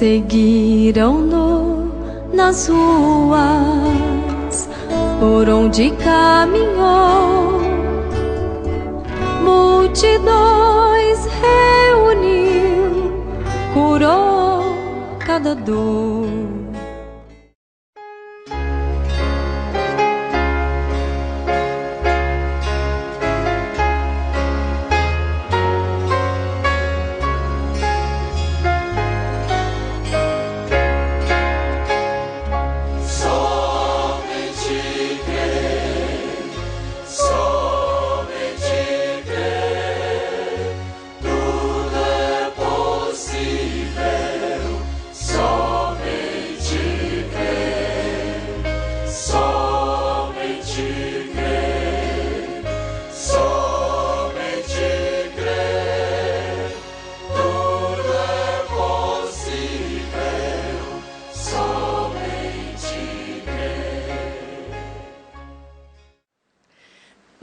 Seguiram-no nas ruas por onde caminhou, multidões reuniu, curou cada dor.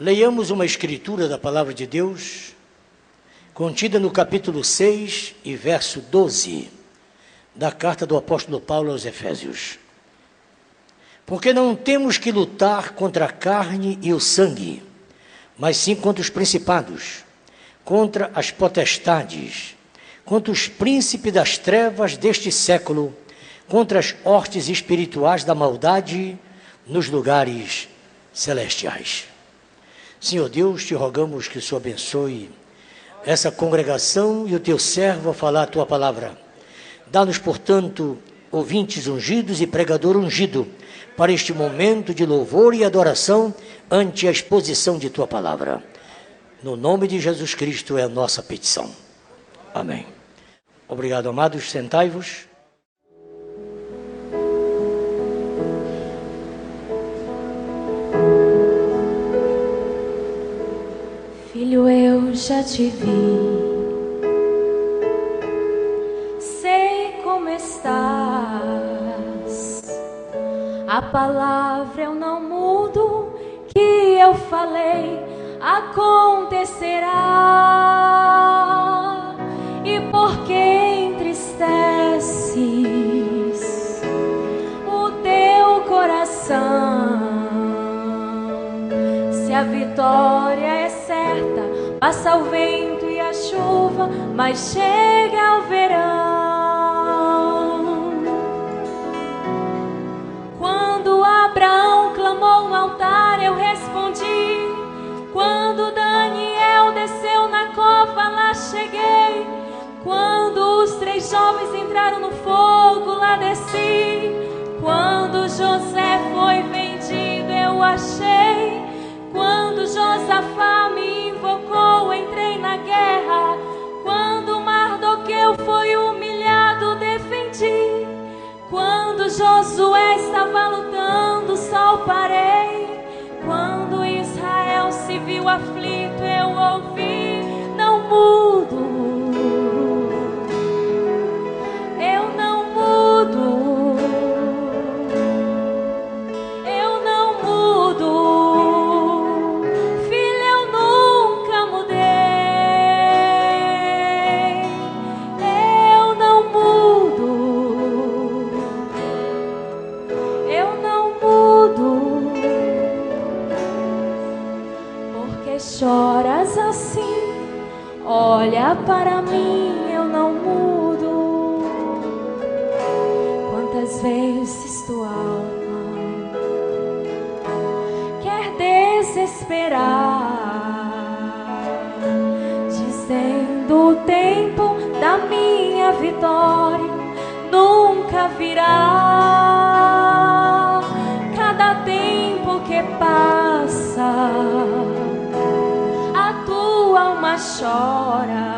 Leiamos uma escritura da Palavra de Deus, contida no capítulo 6 e verso 12, da carta do apóstolo Paulo aos Efésios. Porque não temos que lutar contra a carne e o sangue, mas sim contra os principados, contra as potestades, contra os príncipes das trevas deste século, contra as hostes espirituais da maldade nos lugares celestiais. Senhor Deus, te rogamos que o Senhor abençoe essa congregação e o teu servo a falar a tua palavra. Dá-nos, portanto, ouvintes ungidos e pregador ungido para este momento de louvor e adoração ante a exposição de tua palavra. No nome de Jesus Cristo é a nossa petição. Amém. Obrigado, amados. Sentai-vos. Filho, eu já te vi, sei como estás, a palavra eu não mudo, que eu falei acontecerá. E por que entristeces o teu coração? Se a vitória é certa, passa o vento e a chuva, mas chega o verão. Quando Abraão clamou no altar, eu respondi. Quando Daniel desceu na cova, lá cheguei. Quando os 3 jovens entraram no fogo, lá desci. Quando José foi vendido, eu achei. Quando Josafá me invocou, entrei na guerra. Quando Mardoqueu foi humilhado, defendi. Quando Josué estava lutando, só parei. Quando Israel se viu aflito, eu ouvi. Não mudo, eu não mudo. Choras assim, olha para mim, eu não mudo. Quantas vezes tua alma quer desesperar, dizendo o tempo da minha vitória nunca virá. Cada tempo que passa, alma chora,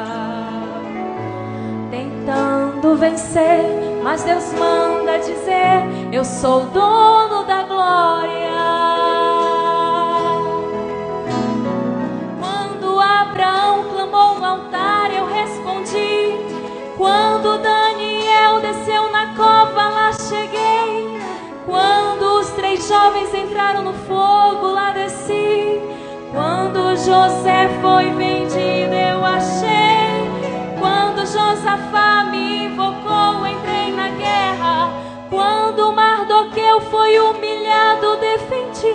tentando vencer, mas Deus manda dizer: eu sou o dono da glória. Quando Abraão clamou no altar, eu respondi. Quando Daniel desceu na cova, lá cheguei. Quando os 3 jovens entraram no fogo, lá desci. Quando José foi vendido, eu achei. Quando Josafá me invocou, entrei na eu fui humilhado, defendi.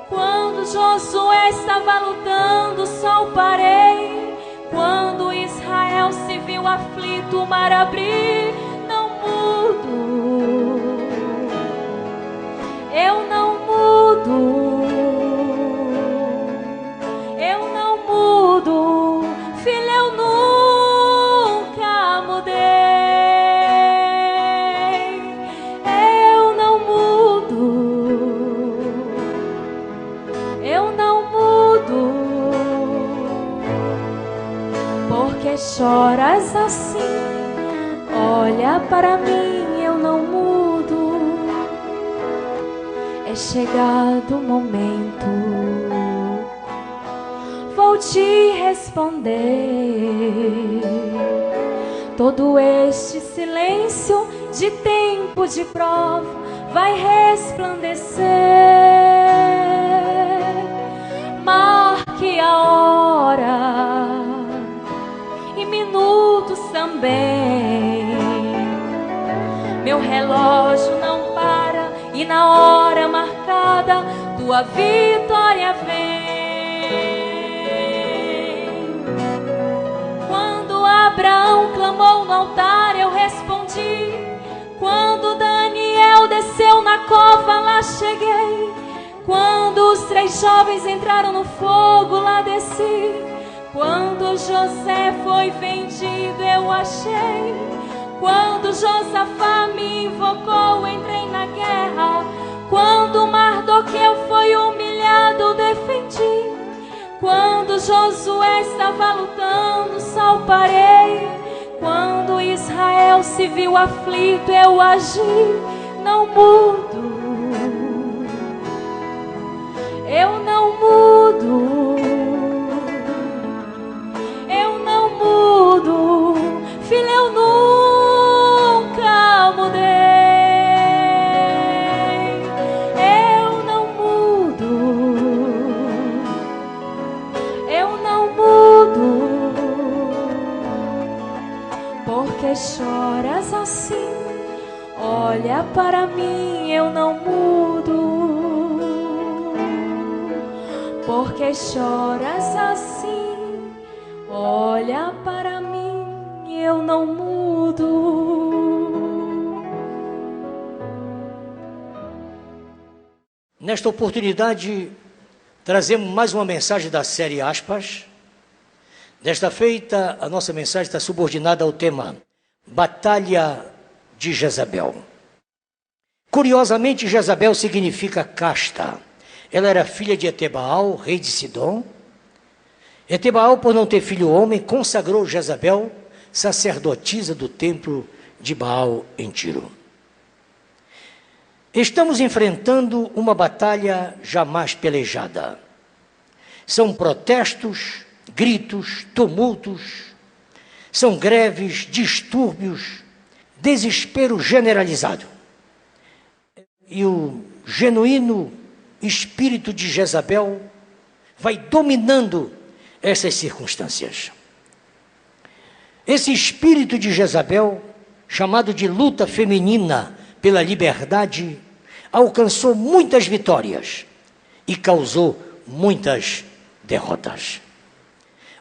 Quando Josué estava lutando, o sol parei. Quando Israel se viu aflito, o mar abrir. Não mudo, eu não mudo, eu não mudo, filho, eu nunca mudei. Eu não mudo, eu não mudo. Porque choras assim? Olha para mim, eu não mudo. É chegado o momento, vou te responder. Todo este silêncio de tempo de prova vai resplandecer. Marque a hora e minutos também. Meu relógio não para e na hora marcada tua vitória vem. Quando Abraão clamou no altar, eu respondi. Quando Daniel desceu na cova, lá cheguei. Quando os 3 jovens entraram no fogo, lá desci. Quando José foi vendido, eu achei. Quando Josafá me invocou, entrei na guerra. Quando Mardoqueu foi humilhado, defendi. Quando Josué estava lutando, só parei. Quando Israel se viu aflito, eu agi. Não mudo, eu não mudo, eu não mudo, filho, eu nunca mudei. Eu não mudo, eu não mudo. Porque choras assim? Olha para mim, eu não mudo. Porque choras assim? Olha para mim, eu não mudo. Nesta oportunidade, trazemos mais uma mensagem da série Aspas. Desta feita, a nossa mensagem está subordinada ao tema Batalha de Jezabel. Curiosamente, Jezabel significa casta. Ela era filha de Etebaal, rei de Sidom. Etebaal, por não ter filho homem, consagrou Jezabel, sacerdotisa do templo de Baal em Tiro. Estamos enfrentando uma batalha jamais pelejada. São protestos, gritos, tumultos, são greves, distúrbios, desespero generalizado. E o genuíno espírito de Jezabel vai dominando essas circunstâncias. Esse espírito de Jezabel, chamado de luta feminina pela liberdade, alcançou muitas vitórias e causou muitas derrotas.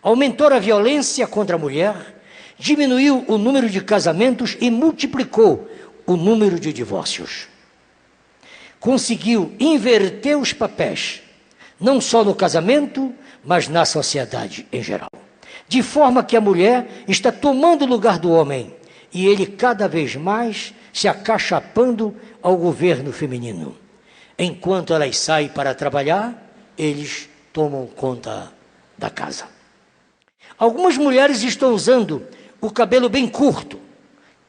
Aumentou a violência contra a mulher, diminuiu o número de casamentos e multiplicou o número de divórcios. Conseguiu inverter os papéis, não só no casamento, mas na sociedade em geral. De forma que a mulher está tomando o lugar do homem e ele cada vez mais se acachapando ao governo feminino. Enquanto elas saem para trabalhar, eles tomam conta da casa. Algumas mulheres estão usando o cabelo bem curto,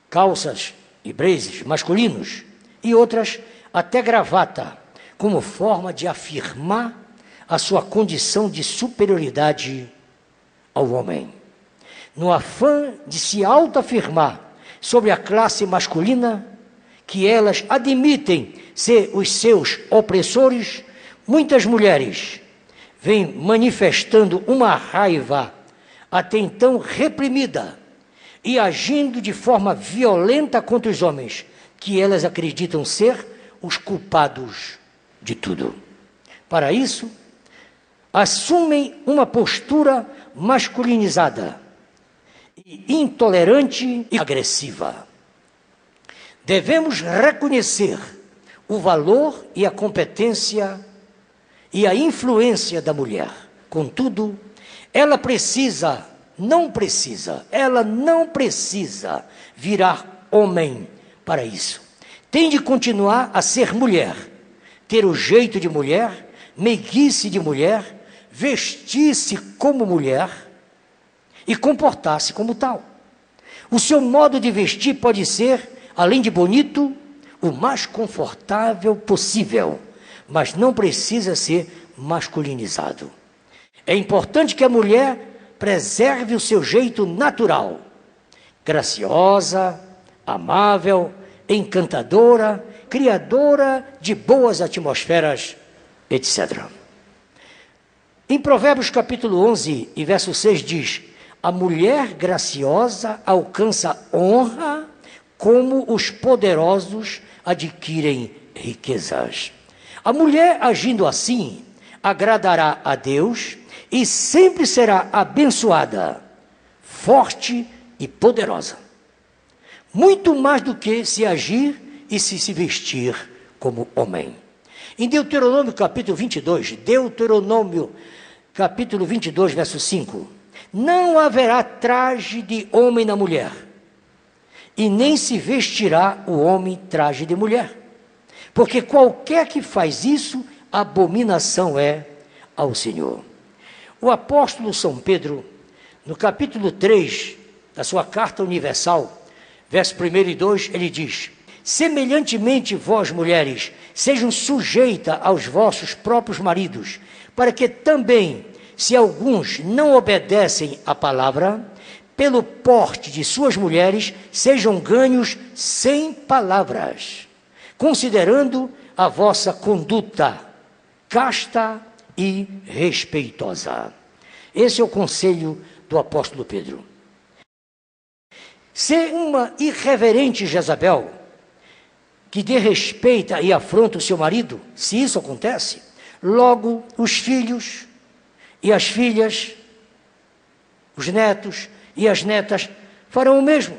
calças e blazers masculinos, e outras até gravata, como forma de afirmar a sua condição de superioridade ao homem. No afã de se autoafirmar sobre a classe masculina, que elas admitem ser os seus opressores, muitas mulheres vêm manifestando uma raiva até então reprimida e agindo de forma violenta contra os homens, que elas acreditam ser os culpados de tudo. Para isso, assumem uma postura masculinizada, intolerante e agressiva. Devemos reconhecer o valor e a competência e a influência da mulher. Contudo, ela não precisa virar homem para isso. Tem de continuar a ser mulher, ter o jeito de mulher, meiguice de mulher, vestir-se como mulher e comportar-se como tal. O seu modo de vestir pode ser, além de bonito, o mais confortável possível, mas não precisa ser masculinizado. É importante que a mulher preserve o seu jeito natural, graciosa, amável, encantadora, criadora de boas atmosferas, etc. Em Provérbios capítulo 11 e verso 6 diz: a mulher graciosa alcança honra como os poderosos adquirem riquezas. A mulher agindo assim agradará a Deus e sempre será abençoada, forte e poderosa. Muito mais do que se agir e se vestir como homem. Em Deuteronômio capítulo 22, verso 5, não haverá traje de homem na mulher, e nem se vestirá o homem traje de mulher, porque qualquer que faz isso, abominação é ao Senhor. O apóstolo São Pedro, no capítulo 3 da sua carta universal, verso 1 e 2, ele diz: semelhantemente vós, mulheres, sejam sujeitas aos vossos próprios maridos, para que também, se alguns não obedecem à palavra, pelo porte de suas mulheres, sejam ganhos sem palavras, considerando a vossa conduta casta e respeitosa. Esse é o conselho do apóstolo Pedro. Ser uma irreverente Jezabel, que desrespeita e afronta o seu marido, se isso acontece, logo os filhos e as filhas, os netos e as netas farão o mesmo.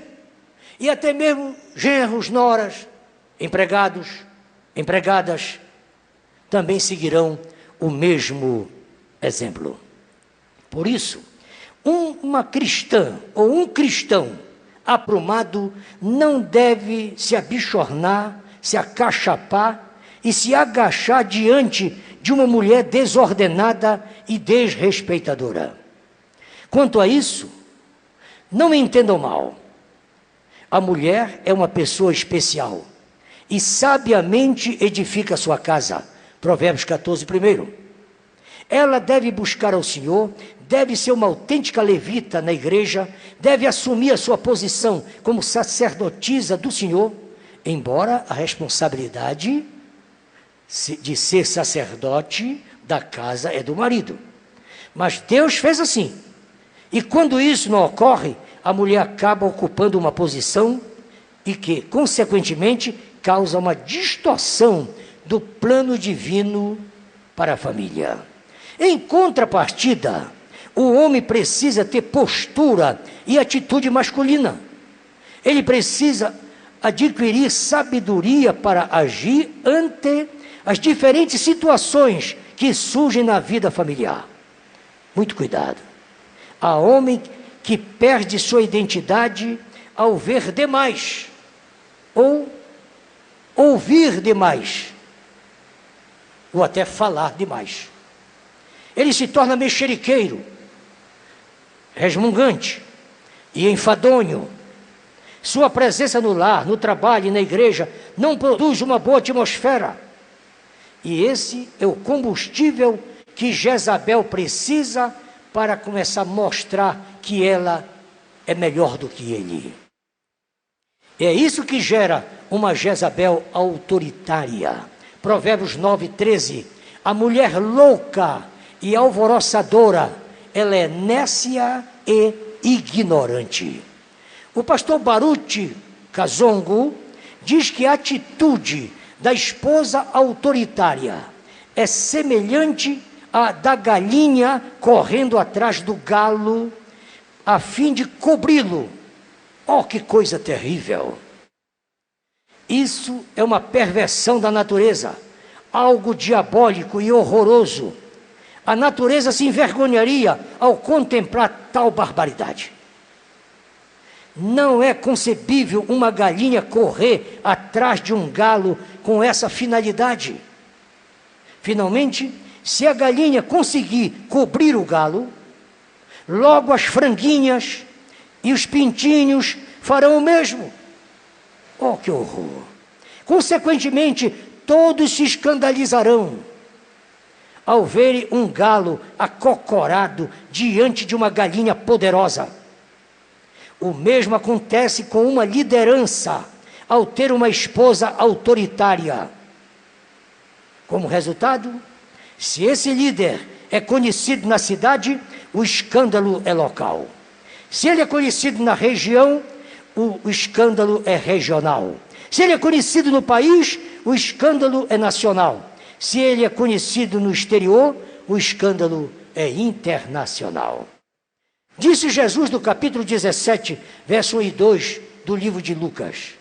E até mesmo genros, noras, empregados, empregadas, também seguirão o mesmo exemplo. Por isso, uma cristã ou um cristão aprumado não deve se abichornar, se acachapar e se agachar diante de uma mulher desordenada e desrespeitadora. Quanto a isso, não me entendam mal. A mulher é uma pessoa especial e sabiamente edifica sua casa. Provérbios 14, 1. Ela deve buscar ao Senhor, deve ser uma autêntica levita na igreja, deve assumir a sua posição como sacerdotisa do Senhor, embora a responsabilidade de ser sacerdote da casa é do marido. Mas Deus fez assim. E quando isso não ocorre, a mulher acaba ocupando uma posição e que, consequentemente, causa uma distorção do plano divino para a família. Em contrapartida, o homem precisa ter postura e atitude masculina. Ele precisa adquirir sabedoria para agir ante as diferentes situações que surgem na vida familiar. Muito cuidado. Há homem que perde sua identidade ao ver demais, ou ouvir demais, ou até falar demais. Ele se torna mexeriqueiro, resmungante e enfadonho. Sua presença no lar, no trabalho e na igreja não produz uma boa atmosfera. E esse é o combustível que Jezabel precisa para começar a mostrar que ela é melhor do que ele. É isso que gera uma Jezabel autoritária. Provérbios 9, 13. A mulher louca e alvoroçadora, ela é nécia e ignorante. O pastor Baruch Kazongo diz que a atitude da esposa autoritária é semelhante à da galinha correndo atrás do galo, a fim de cobri-lo. Oh, que coisa terrível! Isso é uma perversão da natureza, algo diabólico e horroroso. A natureza se envergonharia ao contemplar tal barbaridade. Não é concebível uma galinha correr atrás de um galo com essa finalidade. Finalmente, se a galinha conseguir cobrir o galo, logo as franguinhas e os pintinhos farão o mesmo. Oh, que horror! Consequentemente, todos se escandalizarão ao verem um galo acocorado diante de uma galinha poderosa. O mesmo acontece com uma liderança ao ter uma esposa autoritária. Como resultado, se esse líder é conhecido na cidade, o escândalo é local. Se ele é conhecido na região, o escândalo é regional. Se ele é conhecido no país, o escândalo é nacional. Se ele é conhecido no exterior, o escândalo é internacional. Disse Jesus no capítulo 17, verso 1 e 2 do livro de Lucas: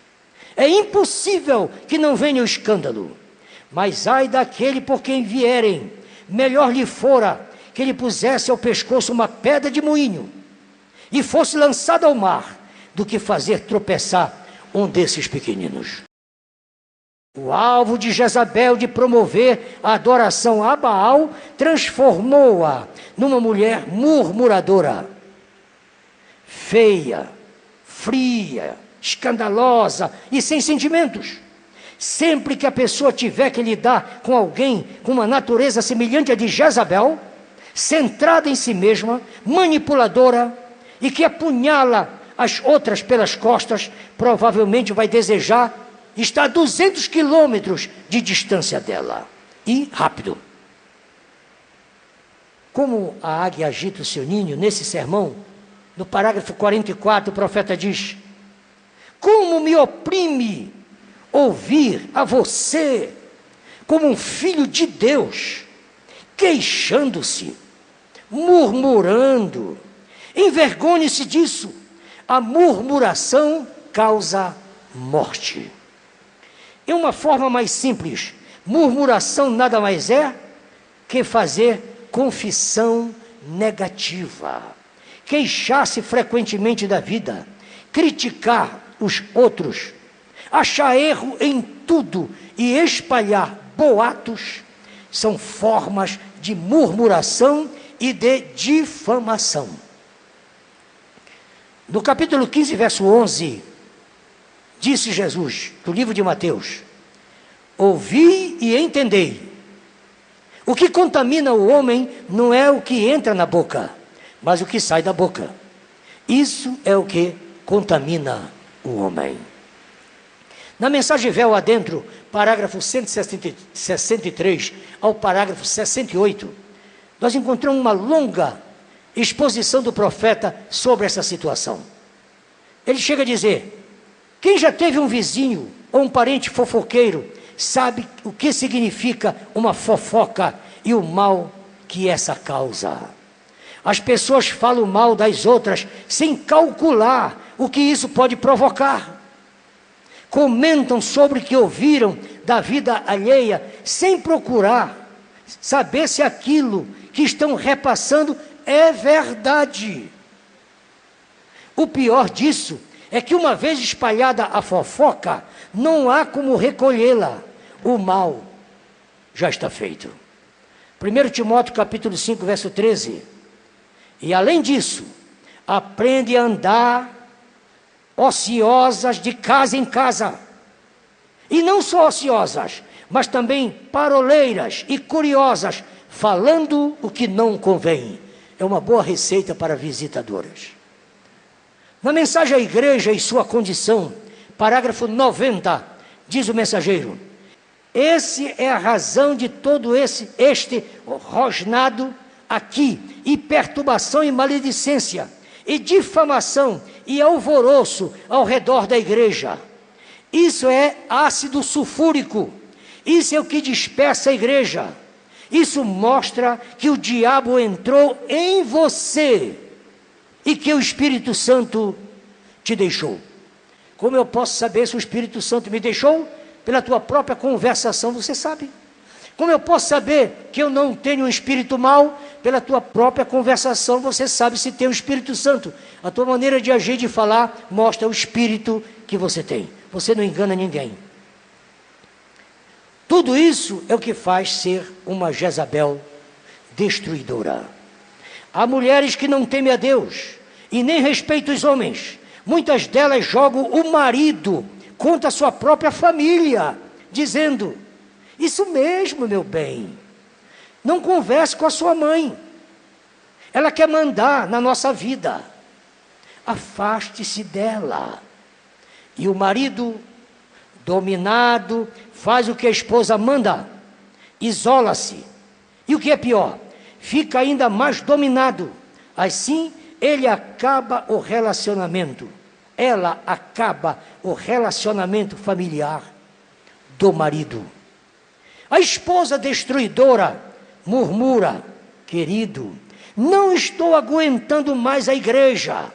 é impossível que não venha o escândalo, mas ai daquele por quem vierem, melhor lhe fora que ele pusesse ao pescoço uma pedra de moinho e fosse lançado ao mar, do que fazer tropeçar um desses pequeninos. O alvo de Jezabel de promover a adoração a Baal transformou-a numa mulher murmuradora, feia, fria, escandalosa e sem sentimentos. Sempre que a pessoa tiver que lidar com alguém com uma natureza semelhante à de Jezabel, centrada em si mesma, manipuladora e que apunhala as outras pelas costas, provavelmente vai desejar estar a 200 quilômetros de distância dela. E rápido. Como a águia agita o seu ninho, nesse sermão, no parágrafo 44, o profeta diz: como me oprime ouvir a você, como um filho de Deus, queixando-se, murmurando. Envergonhe-se disso. A murmuração causa morte. Em uma forma mais simples, murmuração nada mais é que fazer confissão negativa, queixar-se frequentemente da vida, criticar os outros, achar erro em tudo e espalhar boatos, são formas de murmuração e de difamação. No capítulo 15, verso 11, disse Jesus, do livro de Mateus: ouvi e entendei. O que contamina o homem não é o que entra na boca, mas o que sai da boca. Isso é o que contamina o homem. Na mensagem Véu Adentro, parágrafo 163 ao parágrafo 68, nós encontramos uma longa exposição do profeta sobre essa situação. Ele chega a dizer: quem já teve um vizinho ou um parente fofoqueiro sabe o que significa uma fofoca e o mal que essa causa. As pessoas falam mal das outras sem calcular o que isso pode provocar. Comentam sobre o que ouviram da vida alheia sem procurar saber se aquilo que estão repassando é verdade. O pior disso é que, uma vez espalhada a fofoca, não há como recolhê-la. O mal já está feito. 1 Timóteo capítulo 5, verso 13. E além disso, aprende a andar ociosas de casa em casa. E não só ociosas, mas também paroleiras e curiosas, falando o que não convém. É uma boa receita para visitadoras. Na mensagem à igreja e sua condição, parágrafo 90, diz o mensageiro: esse é a razão de todo este rosnado aqui, e perturbação e maledicência, e difamação e alvoroço ao redor da igreja. Isso é ácido sulfúrico, Isso é o que dispersa a igreja. Isso mostra que o diabo entrou em você e que o Espírito Santo te deixou. Como eu posso saber se o Espírito Santo me deixou? Pela tua própria conversação, você sabe. Como eu posso saber que eu não tenho um espírito mau? Pela tua própria conversação, você sabe se tem o Espírito Santo. A tua maneira de agir, de falar, mostra o espírito que você tem. Você não engana ninguém. Tudo isso é o que faz ser uma Jezabel destruidora. Há mulheres que não temem a Deus e nem respeitam os homens. Muitas delas jogam o marido contra a sua própria família, dizendo: isso mesmo, meu bem, não converse com a sua mãe, ela quer mandar na nossa vida, afaste-se dela. E o marido, dominado, faz o que a esposa manda, isola-se, e o que é pior, fica ainda mais dominado. Assim ele acaba o relacionamento, ela acaba o relacionamento familiar do marido. A esposa destruidora murmura: querido, não estou aguentando mais a igreja,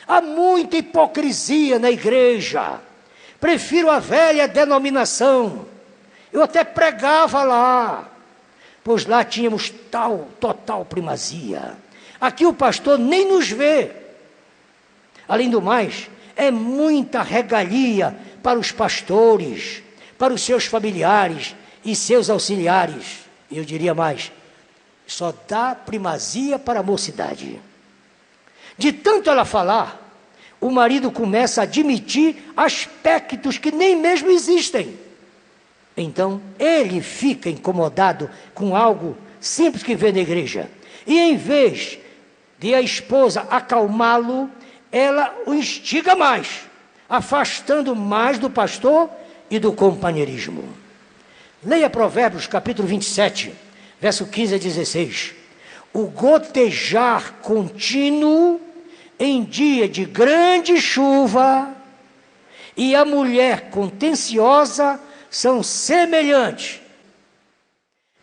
há muita hipocrisia na igreja, prefiro a velha denominação, eu até pregava lá, pois lá tínhamos total primazia, aqui o pastor nem nos vê. Além do mais, é muita regalia para os pastores, para os seus familiares e seus auxiliares. Eu diria mais, só dá primazia para a mocidade. De tanto ela falar, o marido começa a admitir aspectos que nem mesmo existem. Então, ele fica incomodado com algo simples que vê na igreja. E em vez de a esposa acalmá-lo, ela o instiga mais, afastando mais do pastor e do companheirismo. Leia Provérbios capítulo 27, verso 15 a 16. O gotejar contínuo em dia de grande chuva e a mulher contenciosa são semelhantes.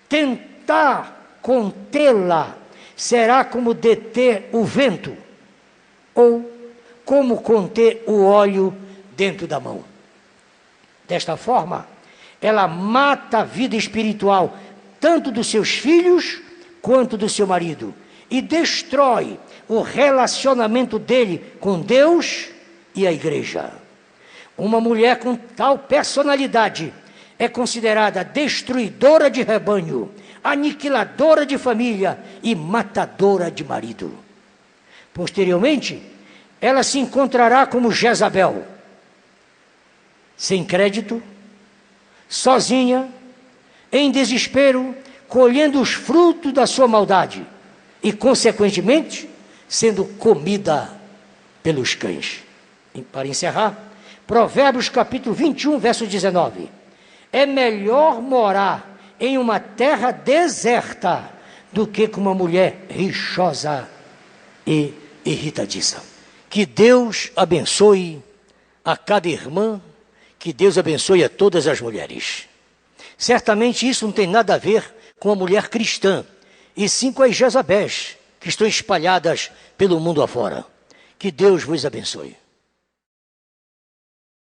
Tentar contê-la será como deter o vento, ou como conter o óleo dentro da mão. Desta forma, ela mata a vida espiritual, tanto dos seus filhos, quanto do seu marido, e destrói o relacionamento dele com Deus e a igreja. Uma mulher com tal personalidade é considerada destruidora de rebanho, aniquiladora de família e matadora de marido. Posteriormente, ela se encontrará como Jezabel, sem crédito, sozinha, em desespero, colhendo os frutos da sua maldade e, consequentemente, sendo comida pelos cães. E para encerrar, Provérbios capítulo 21, verso 19. É melhor morar em uma terra deserta do que com uma mulher rixosa e irritadiça. Que Deus abençoe a cada irmã, que Deus abençoe a todas as mulheres. Certamente isso não tem nada a ver com a mulher cristã, e sim com as Jezabéis que estão espalhadas pelo mundo afora. Que Deus vos abençoe.